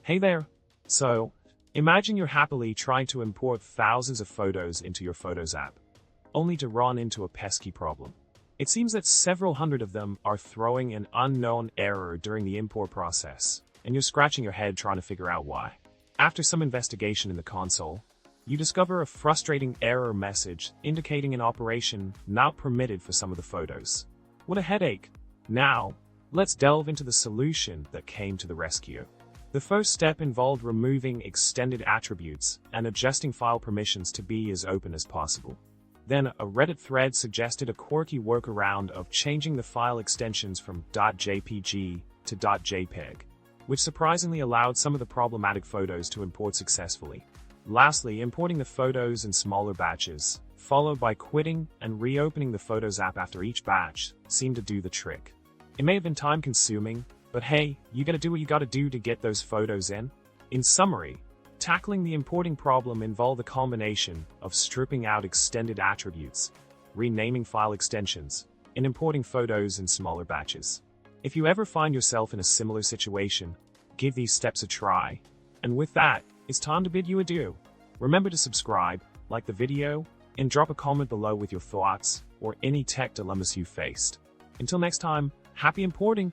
Hey there! So, imagine you're happily trying to import thousands of photos into your Photos app, only to run into a pesky problem. It seems that several hundred of them are throwing an unknown error during the import process, and you're scratching your head trying to figure out why. After some investigation in the console, you discover a frustrating error message indicating an operation not permitted for some of the photos. What a headache! Now, let's delve into the solution that came to the rescue. The first step involved removing extended attributes and adjusting file permissions to be as open as possible. Then, a Reddit thread suggested a quirky workaround of changing the file extensions from .jpg to .jpeg, which surprisingly allowed some of the problematic photos to import successfully. Lastly, importing the photos in smaller batches, followed by quitting and reopening the Photos app after each batch, seemed to do the trick. It may have been time-consuming, but hey, you gotta do what you gotta do to get those photos in. In summary, tackling the importing problem involved a combination of stripping out extended attributes, renaming file extensions, and importing photos in smaller batches. If you ever find yourself in a similar situation, give these steps a try. And with that, it's time to bid you adieu. Remember to subscribe, like the video, and drop a comment below with your thoughts or any tech dilemmas you faced. Until next time, happy importing!